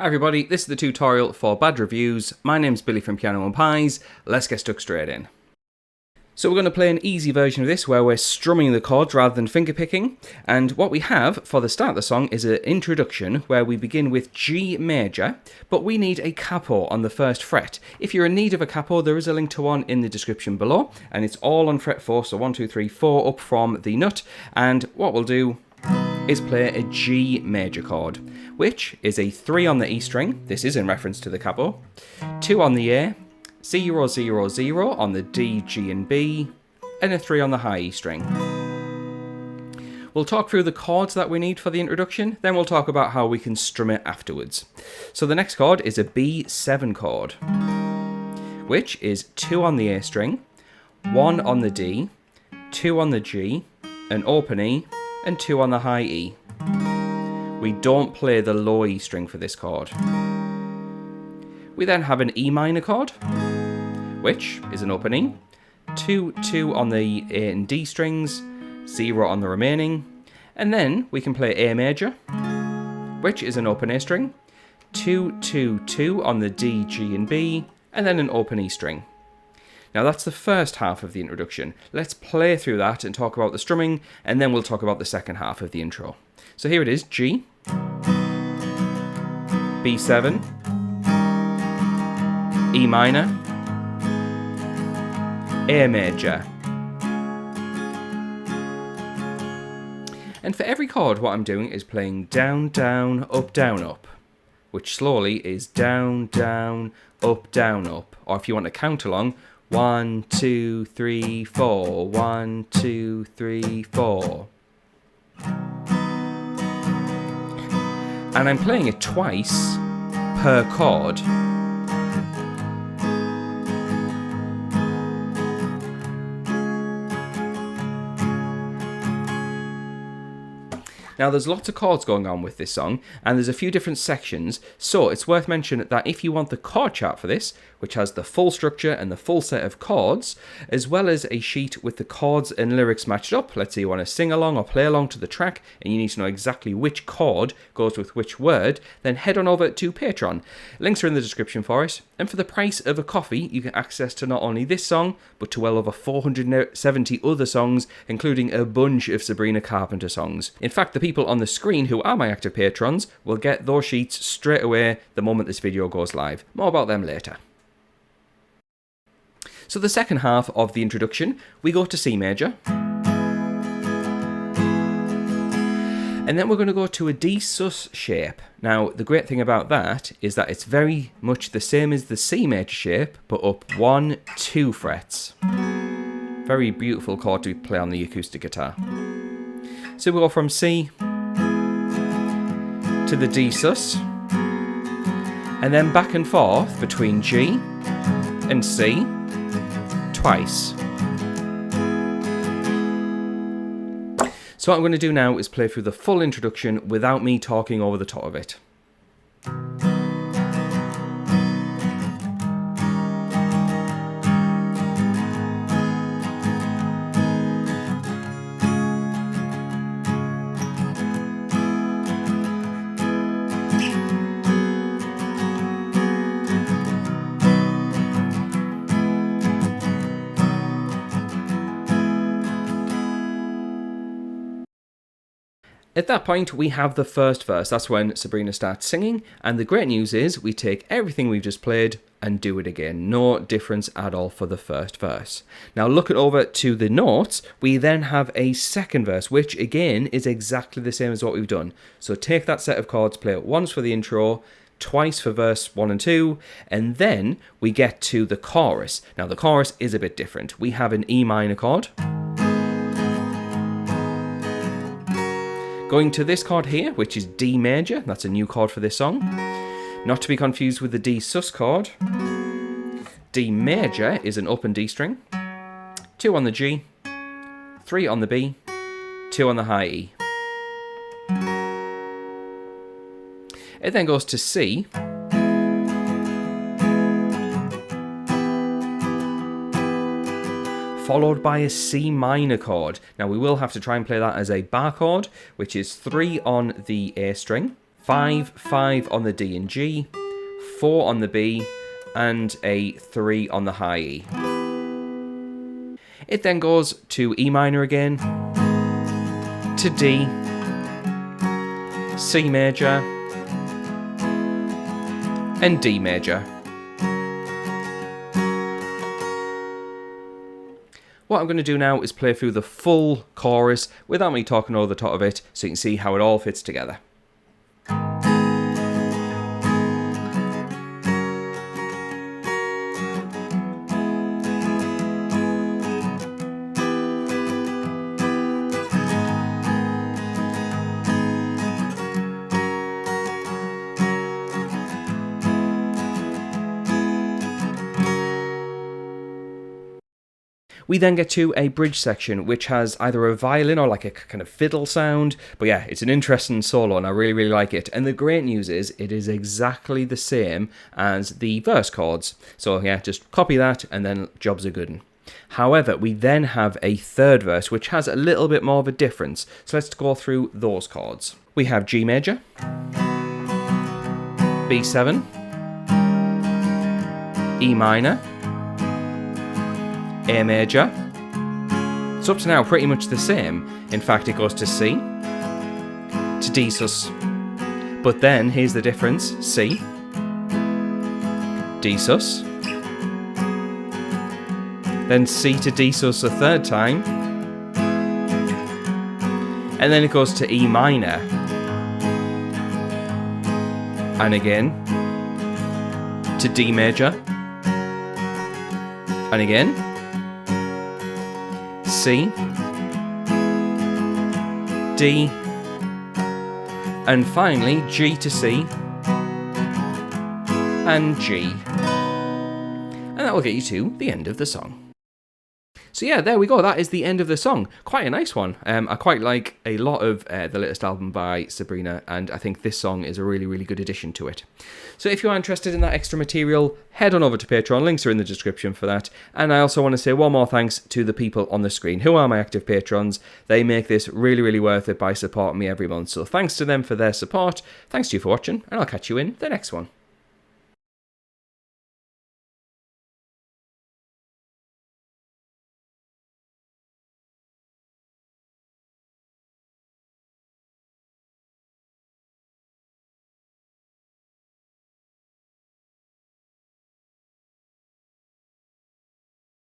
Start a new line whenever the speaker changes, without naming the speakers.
Hi everybody, this is the tutorial for bad reviews. My name's Billy from Piano and Pies. Let's get stuck straight in. So we're going to play an easy version of this where we're strumming the chords rather than fingerpicking. And what we have for the start of the song is an introduction where we begin with G major, but we need a capo on the first fret. If you're in need of a capo, there is a link to one in the description below, and it's all on fret 4, so 1, 2, 3, 4 up from the nut. And what we'll do is play a G major chord, which is a 3 on the E string, this is in reference to the capo, 2 on the A, 0, 0, 0 on the D, G and B, and a 3 on the high E string. We'll talk through the chords that we need for the introduction, then we'll talk about how we can strum it afterwards. So the next chord is a B7 chord, which is 2 on the A string, 1 on the D, 2 on the G, an open E, and 2 on the high E. We don't play the low E string for this chord. We then have an E minor chord, which is an open E, 2, 2 on the A and D strings, 0 on the remaining, and then we can play A major, which is an open A string, 2, 2, 2 on the D, G and B, and then an open E string. Now that's the first half of the introduction. Let's play through that and talk about the strumming, and then we'll talk about the second half of the intro. So here it is, G, B7, E minor, A major. And for every chord, what I'm doing is playing down, down, up, which slowly is down, down, up, or if you want to count along, 1, 2, 3, 4, 1, 2, 3, 4. And I'm playing it twice per chord. Now there's lots of chords going on with this song, and there's a few different sections, so it's worth mentioning that if you want the chord chart for this, which has the full structure and the full set of chords, as well as a sheet with the chords and lyrics matched up, let's say you want to sing along or play along to the track, and you need to know exactly which chord goes with which word, then head on over to Patreon. Links are in the description for it, and for the price of a coffee, you get access to not only this song, but to well over 470 other songs, including a bunch of Sabrina Carpenter songs. In fact, the people on the screen who are my active patrons will get those sheets straight away the moment this video goes live. More about them later. So the second half of the introduction, we go to C major. And then we're going to go to a D sus shape. Now, the great thing about that is that it's very much the same as the C major shape, but up 1, 2 frets. Very beautiful chord to play on the acoustic guitar. So we go from C to the D sus, and then back and forth between G and C twice. So what I'm going to do now is play through the full introduction without me talking over the top of it. At that point, we have the first verse. That's when Sabrina starts singing, and the great news is we take everything we've just played and do it again. No difference at all for the first verse. Now looking over to the notes, we then have a second verse, which again is exactly the same as what we've done. So take that set of chords, play it once for the intro, twice for verse 1 and 2, and then we get to the chorus. Now the chorus is a bit different. We have an E minor chord, going to this chord here, which is D major. That's a new chord for this song. Not to be confused with the D sus chord. D major is an open D string, 2 on the G, 3 on the B, 2 on the high E. It then goes to C, followed by a C minor chord. Now we will have to try and play that as a bar chord, which is 3 on the A string, 5, 5 on the D and G, 4 on the B, and a 3 on the high E. It then goes to E minor again, to D, C major, and D major. What I'm going to do now is play through the full chorus without me talking over the top of it, so you can see how it all fits together. We then get to a bridge section, which has either a violin or like a kind of fiddle sound. But yeah, it's an interesting solo and I really, really like it. And the great news is it is exactly the same as the verse chords. So yeah, just copy that and then jobs are good 'un. However, we then have a third verse, which has a little bit more of a difference. So let's go through those chords. We have G major, B7, E minor, A major. So up to now pretty much the same. In fact, it goes to C, to D sus. But then here's the difference: C, D sus, then C to D sus a third time, and then it goes to E minor, and again to D major, and again C, D, and finally G to C, and G. And that will get you to the end of the song. So yeah, there we go. That is the end of the song. Quite a nice one. I quite like a lot of the latest album by Sabrina, and I think this song is a really, really good addition to it. So if you are interested in that extra material, head on over to Patreon. Links are in the description for that. And I also want to say one more thanks to the people on the screen who are my active patrons. They make this really, really worth it by supporting me every month. So thanks to them for their support. Thanks to you for watching, and I'll catch you in the next one.